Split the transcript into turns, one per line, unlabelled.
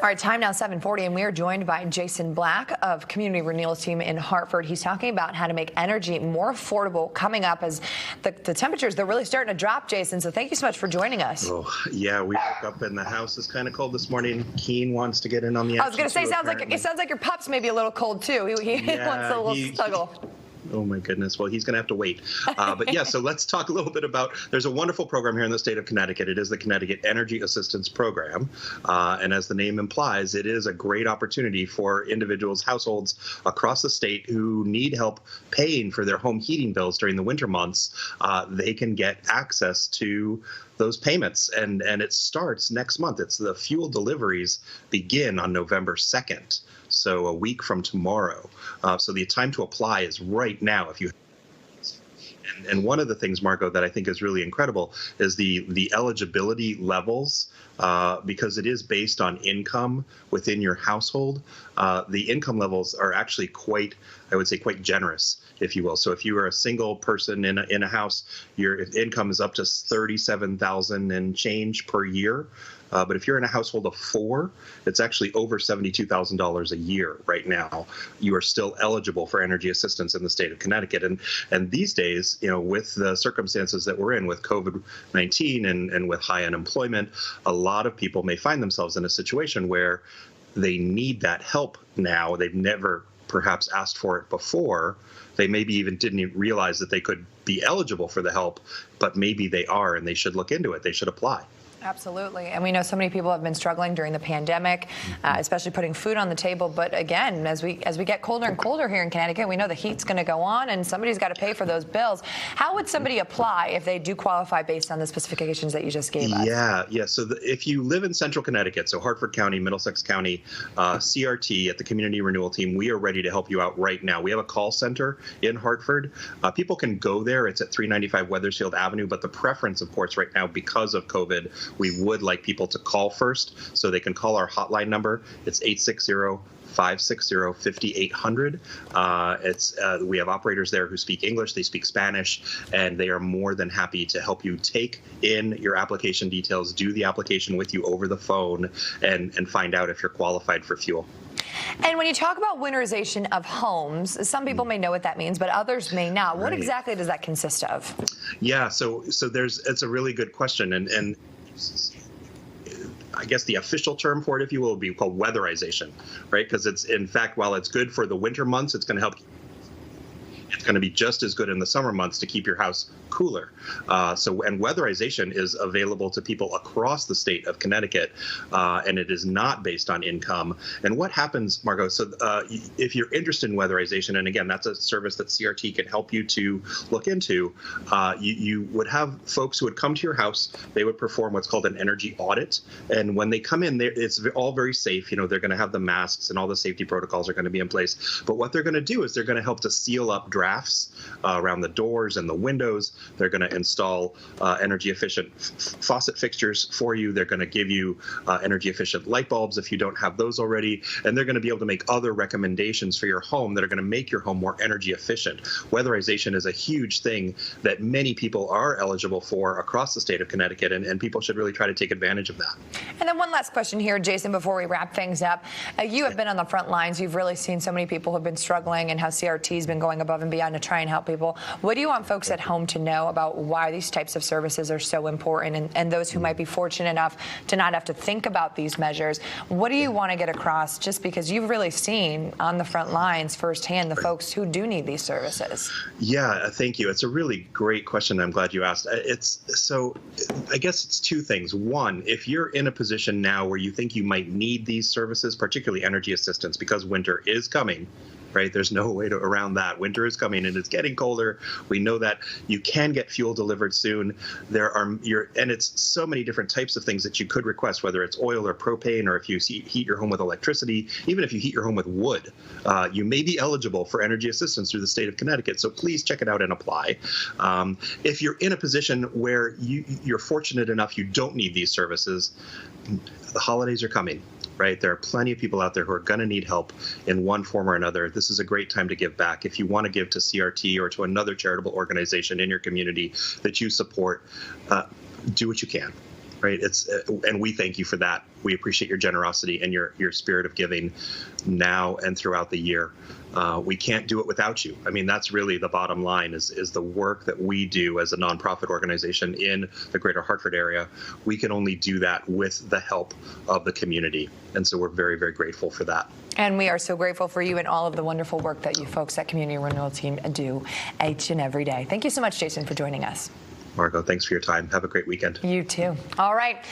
All right, time now 7:40, and we are joined by Jason Black of Community Renewal team in Hartford. He's talking about how to make energy more affordable coming up as the temperatures, they're really starting to drop, Jason. So thank you so much for joining us.
Oh, yeah, we woke up and the house is kind of cold this morning. Keen wants to get in on the action.
I was going to say, it sounds like your pup's maybe a little cold, too. He wants a little snuggle.
Oh, my goodness. Well, he's going to have to wait. But yeah, so let's talk a little bit about, there's a wonderful program here in the state of Connecticut. It is the Connecticut Energy Assistance Program. And as the name implies, it is a great opportunity for individuals, households across the state who need help paying for their home heating bills during the winter months. They can get access to those payments, and it starts next month. It's the fuel deliveries begin on November 2nd, so a week from tomorrow. So the time to apply is right now if you. And one of the things, Margaux, that I think is really incredible is the eligibility levels, because it is based on income within your household. The income levels are actually quite, I would say, quite generous, if you will. So if you are a single person in a house, your income is up to $37,000 and change per year. But if you're in a household of 4, it's actually over $72,000 a year right now. You are still eligible for energy assistance in the state of Connecticut. And these days, you know, with the circumstances that we're in with COVID-19 and with high unemployment, a lot of people may find themselves in a situation where they need that help now. They've never perhaps asked for it before. They maybe even didn't realize that they could be eligible for the help, but maybe they are, and they should look into it. They should apply.
Absolutely. And we know so many people have been struggling during the pandemic, especially putting food on the table. But again, as we get colder and colder here in Connecticut, we know the heat's going to go on and somebody's got to pay for those bills. How would somebody apply if they do qualify based on the specifications that you just gave us?
Yeah. So if you live in central Connecticut, so Hartford County, Middlesex County, CRT at the Community Renewal team, we are ready to help you out right now. We have a call center in Hartford. People can go there. It's at 395 Wethersfield Avenue. But the preference, of course, right now, because of COVID, we would like people to call first, so they can call our hotline number. It's 860-560-5800. We have operators there who speak English, they speak Spanish, and they are more than happy to help you take in your application details, do the application with you over the phone, and find out if you're qualified for fuel.
And when you talk about winterization of homes, some people may know what that means, but others may not. What exactly does that consist of?
Yeah, so it's a really good question, and I guess the official term for it, if you will, would be called weatherization, right? Because it's, in fact, while it's good for the winter months, it's going to help. It's going to be just as good in the summer months to keep your house cooler. And weatherization is available to people across the state of Connecticut, and it is not based on income. And what happens, Margaux, so if you're interested in weatherization, and again, that's a service that CRT can help you to look into, you would have folks who would come to your house. They would perform what's called an energy audit. And when they come in, it's all very safe. You know, they're going to have the masks and all the safety protocols are going to be in place. But what they're going to do is they're going to help to seal up drafts around the doors and the windows. They're going to install energy efficient faucet fixtures for you. They're going to give you energy efficient light bulbs if you don't have those already. And they're going to be able to make other recommendations for your home that are going to make your home more energy efficient. Weatherization is a huge thing that many people are eligible for across the state of Connecticut, and people should really try to take advantage of that.
And then one last question here, Jason, before we wrap things up. You have been on the front lines. You've really seen so many people who have been struggling and how CRT has been going above and beyond to try and help people. What do you want folks at home to know about why these types of services are so important, and those who might be fortunate enough to not have to think about these measures? What do you want to get across, just because you've really seen on the front lines firsthand the folks who do need these services?
Yeah, thank you. It's a really great question. I'm glad you asked. I guess it's two things. One, if you're in a position now where you think you might need these services, particularly energy assistance, because winter is coming, right? There's no way around that. Winter is coming and it's getting colder. We know that. You can get fuel delivered soon. And it's so many different types of things that you could request, whether it's oil or propane, or if you heat your home with electricity, even if you heat your home with wood, you may be eligible for energy assistance through the state of Connecticut. So please check it out and apply. If you're in a position where you're fortunate enough you don't need these services, the holidays are coming. Right? There are plenty of people out there who are going to need help in one form or another. This is a great time to give back. If you want to give to CRT or to another charitable organization in your community that you support, do what you can. right? And we thank you for that. We appreciate your generosity and your spirit of giving now and throughout the year. We can't do it without you. I mean, that's really the bottom line is the work that we do as a nonprofit organization in the greater Hartford area. We can only do that with the help of the community. And so we're very, very grateful for that.
And we are so grateful for you and all of the wonderful work that you folks at Community Renewal Team do each and every day. Thank you so much, Jason, for joining us.
Margaux, thanks for your time. Have a great weekend.
You too. All right.